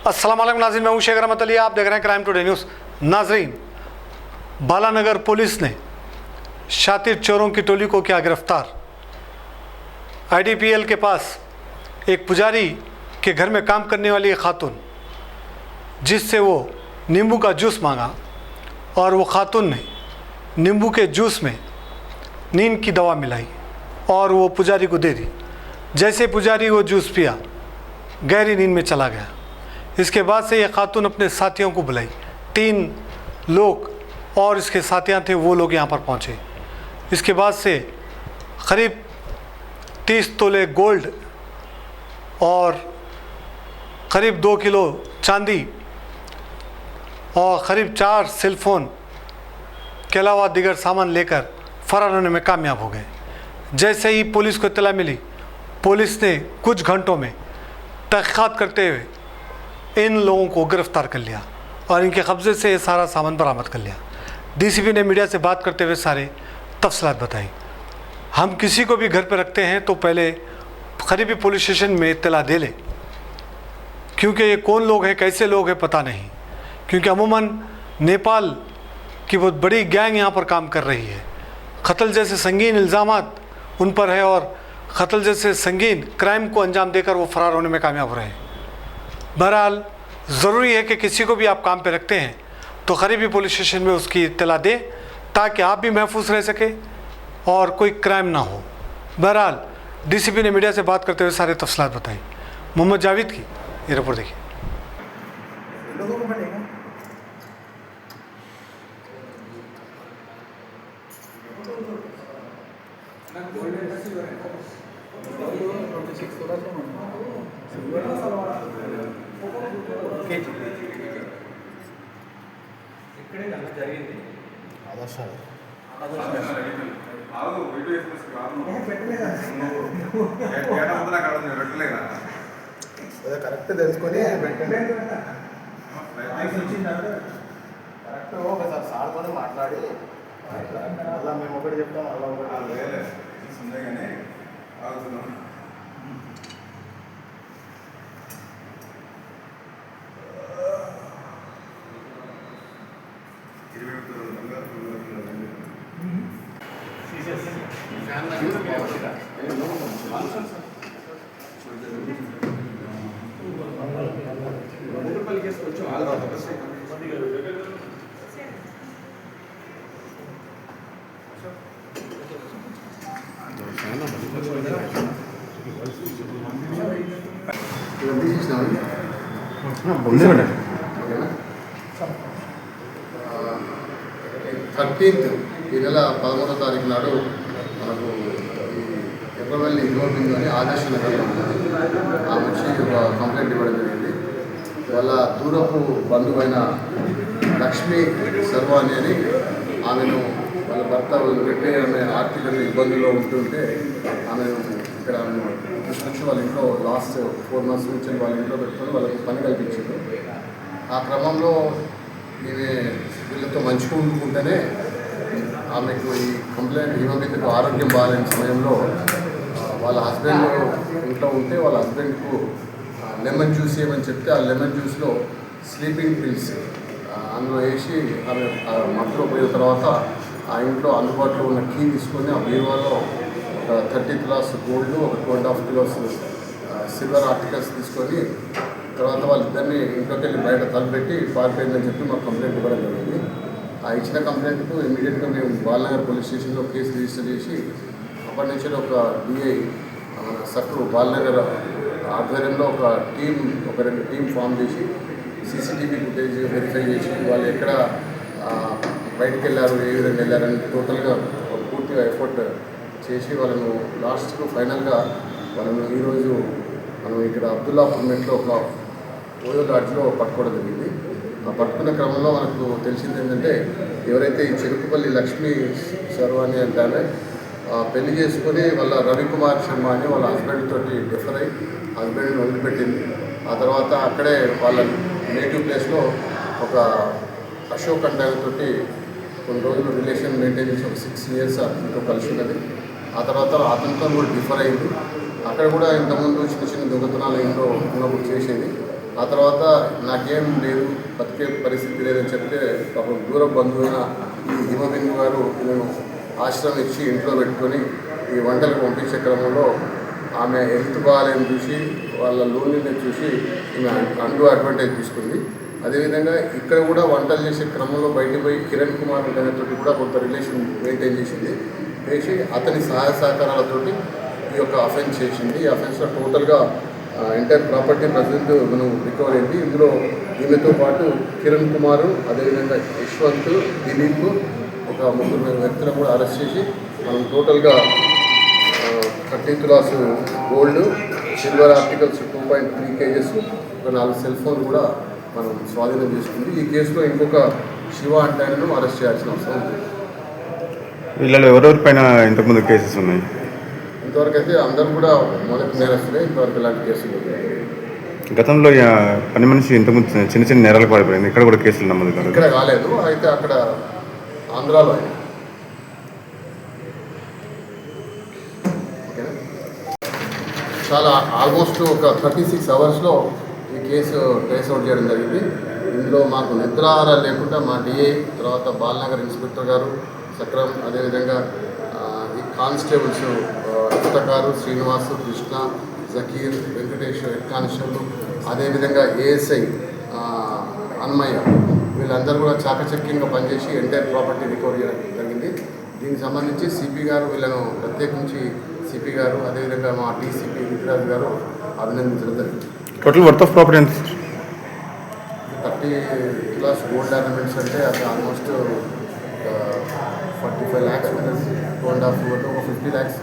अस्सलाम वालेकुम नाज़रीन, मैं हूं शेख रहमत अली। आप देख रहे हैं क्राइम टुडे न्यूज़। नाज़रीन, बालानगर पुलिस ने शातिर चोरों की टोली को किया गिरफ्तार। IDPL के पास एक पुजारी के घर में काम करने वाली एक खातून, जिससे वो नींबू का जूस मांगा और वो खातून ने नींबू के जूस में नींद की दवा मिलाई और वो पुजारी को दे दी। जैसे पुजारी वो जूस पिया, गहरी नींद में चला गया। इसके बाद से ये खातून अपने साथियों को बुलाई। 3 लोग और इसके साथियाँ थे, वो लोग यहाँ पर पहुँचे। इसके बाद से करीब 30 तोले गोल्ड और करीब 2 किलो चांदी और करीब 4 सेलफोन के अलावा दीगर सामान लेकर फरार होने में कामयाब हो गए। जैसे ही पुलिस को इत्तला मिली, पुलिस ने कुछ घंटों में तहक़ीक़ात करते हुए इन लोगों को गिरफ़्तार कर लिया और इनके कब्ज़े से ये सारा सामान बरामद कर लिया। DCP ने मीडिया से बात करते हुए सारे तफसीलात बताई। हम किसी को भी घर पर रखते हैं तो पहले करीबी पुलिस स्टेशन में इत्तला दे लें, क्योंकि ये कौन लोग हैं, कैसे लोग हैं, पता नहीं। क्योंकि अमूमन नेपाल की बहुत बड़ी गैंग यहाँ पर काम कर रही है। कत्ल जैसे संगीन इल्ज़ामात उन पर है और कत्ल जैसे संगीन क्राइम को अंजाम देकर वो फ़रार होने में कामयाब रहे। बहरहाल ज़रूरी है कि किसी को भी आप काम पे रखते हैं तो करीबी पुलिस स्टेशन में उसकी इत्तला दें, ताकि आप भी महफूज रह सके और कोई क्राइम ना हो। बहरहाल DCP ने मीडिया से बात करते हुए सारे तफसीलात बताई। मोहम्मद जावेद की ये रिपोर्ट देखिए। కరెక్ట్ తెలుసుకొని పెట్టండి. కరెక్ట్ ఒకసారి సార్తో మాట్లాడి అలా మేము ఒకటి చెప్తాం, అలా ఒకటి ఈ నెల 11వ తారీఖు నాడు మనకు ఈ ఎర్రవల్లి హిమోబిందు అని ఆదర్శ నగర్లో ఉంటుంది. ఆ వచ్చి ఒక కంప్లైంట్ ఇవ్వడం జరిగింది. వాళ్ళ దూరపు బంధువైన లక్ష్మీ సర్వాణి అని ఆమెను వాళ్ళ భర్త వదిలిపెట్టి ఆమె ఆర్థికంగా ఇబ్బందుల్లో ఉంటుంటే ఆమెను ఇక్కడ ఆమెను తీసుకొచ్చి వాళ్ళ ఇంట్లో లాస్ట్ 4 months నుంచి వాళ్ళ ఇంట్లో పెట్టుకొని వాళ్ళకి పని కల్పించారు. ఆ క్రమంలో ఈమె వీళ్ళతో మంచిగా ఉంటుంటేనే ఆమెకు ఈ కంప్లైంట్ హిమబిందుకు ఆరోగ్యం బాగాలేని సమయంలో వాళ్ళ హస్బెండ్ ఇంట్లో ఉంటే వాళ్ళ హస్బెండ్కు లెమన్ జ్యూస్ ఏమని చెప్తే ఆ లెమన్ జ్యూస్లో స్లీపింగ్ పిల్స్ అందులో వేసి ఆమె మత్తులో పోయిన తర్వాత ఆ ఇంట్లో అందుబాటులో ఉన్న కీ తీసుకొని ఆ బీరువాలో ఒక 30 kilos గోల్డ్, ఒక 2.5 kilos సిల్వర్ ఆర్టికల్స్ తీసుకొని తర్వాత వాళ్ళిద్దరిని ఇంట్లోకి వెళ్ళి బయట తలపెట్టి పారిపోయిందని చెప్పి మాకు కంప్లైంట్ ఇవ్వడం జరిగింది. ఆ ఇచ్చిన కంప్లైంట్కు ఇమీడియట్గా మేము బాలనగర్ పోలీస్ స్టేషన్లో కేసు రిజిస్టర్ చేసి అప్పటి నుంచి ఒక DI మన సక్రు బాలనగర్ ఆధ్వర్యంలో ఒక 2 టీమ్ ఫామ్ చేసి CCTV ఫుటేజ్ వెరిఫై చేసి వాళ్ళు ఎక్కడ బయటకు వెళ్ళారు, ఏ విధంగా వెళ్ళారని టోటల్గా పూర్తిగా ఎఫర్ట్ చేసి వాళ్ళను లాస్ట్కు ఫైనల్గా వాళ్ళను ఈరోజు మనం ఇక్కడ అబ్దుల్లాపూర్ మెట్లో ఒక ఓయో లాడ్జ్లో పట్టుకోవడం జరిగింది. ఆ పట్టుకున్న క్రమంలో మనకు తెలిసింది ఏంటంటే, ఎవరైతే ఈ చెరుకుపల్లి లక్ష్మీ సర్వాణి అంటారో పెళ్లి చేసుకొని వాళ్ళ రవికుమార్ శర్మ అని వాళ్ళ హస్బెండ్ తోటి డిఫర్ అయ్యి హస్బెండ్ని వదిలిపెట్టింది. ఆ తర్వాత అక్కడే వాళ్ళ నేటివ్ ప్లేస్లో ఒక అశోక్ అంటారితోటి కొన్ని రోజులు రిలేషన్ మెయింటైన్ చేసి ఒక 6 years అతనితో కలిసి ఉన్నది. ఆ తర్వాత అతనితో కూడా డిఫర్ అయింది. అక్కడ కూడా ఇంతకుముందు చిన్న చిన్న దొంగతనాలు ఇంట్లో ఉన్నప్పుడు చేసేది. ఆ తర్వాత నాకేం లేదు, బతికే పరిస్థితి లేదని చెప్తే పాపం దూర బంధువైన ఈ హిమబిందు గారు నేను ఆశ్రమం ఇచ్చి ఇంట్లో పెట్టుకొని ఈ వంటలకు పంపించే క్రమంలో ఆమె హెల్త్ బాగాలేని చూసి వాళ్ళ లోన్లీని చూసి ఈమె అడ్వాంటేజ్ తీసుకుంది. అదేవిధంగా ఇక్కడ కూడా వంటలు చేసే క్రమంలో బయటకు పోయి కిరణ్ కుమార్ గారితో కూడా కొంత రిలేషన్ మెయింటైన్ చేసి అతని సహాయ సహకారాలతోటి ఈ యొక్క అఫెన్స్ చేసింది. ఈ అఫెన్స్లో టోటల్గా ఎంటైర్ ప్రాపర్టీ ప్రజెంట్ మనం రికవర్ అయింది. ఇందులో ఈమెతో పాటు కిరణ్ కుమార్, అదేవిధంగా యశ్వంత్, దిలీప్, ఒక 3 వ్యక్తులను కూడా అరెస్ట్ చేసి మనం టోటల్గా 30 tolas gold, silver articles 2.3 kgs, ఒక 4 సెల్ ఫోన్ కూడా మనం స్వాధీనం చేసుకుంది. ఈ కేసులో ఇంకొక శివ అంటే ఆయనను అరెస్ట్ చేయాల్సిన అవసరం ఉంది. వీళ్ళలో ఎవరెవరిపైన ఇంతకుముందు కేసెస్ ఉన్నాయి? ఇంతవరకు అయితే అందరూ కూడా మొదటి నేరస్తులే. ఇంతవరకు ఇలాంటి కేసులు గతంలో పని మనిషి ఇంతకుముందు చిన్న నేరాలకు పాల్పడింది, ఇక్కడ కూడా కేసులు నమోదు కాలేదు. ఇక్కడ కాలేదు, అయితే అక్కడ ఆంధ్రాలో అయింది. చాలా ఆల్మోస్ట్ ఒక 36 అవర్స్లో ఈ కేసు ట్రేస్ అవుట్ చేయడం జరిగింది. ఇందులో మాకు నిద్రాహారాలు లేకుండా మా డిఐ, తర్వాత బాలనగర్ ఇన్స్పెక్టర్ గారు సక్రమ్, అదేవిధంగా ఈ కానిస్టేబుల్స్ పుస్తకారు, శ్రీనివాసు, కృష్ణ, జకీర్, వెంకటేష్, హెడ్ కానిస్టేబుల్, అదేవిధంగా ఏఎస్ఐ అన్మయ్య, వీళ్ళందరూ కూడా చాకచక్యంగా పనిచేసి ఎంటైర్ ప్రాపర్టీ రికవరీ చేయడం జరిగింది. దీనికి సంబంధించి సిపి గారు వీళ్ళను ప్రత్యేకించి సిపి గారు, అదేవిధంగా మా డీసీపీ రుతురాజు గారు అభినందించడం జరిగింది. టోటల్ వర్త్ ఆఫ్ ప్రాపర్టీ ఎంత? 30 తులాస్ గోల్డ్ ఆర్నమెంట్స్ అంటే అది ఆల్మోస్ట్ 45 lakhs ఉంటుంది. 2.5 ఒక 50 lakhs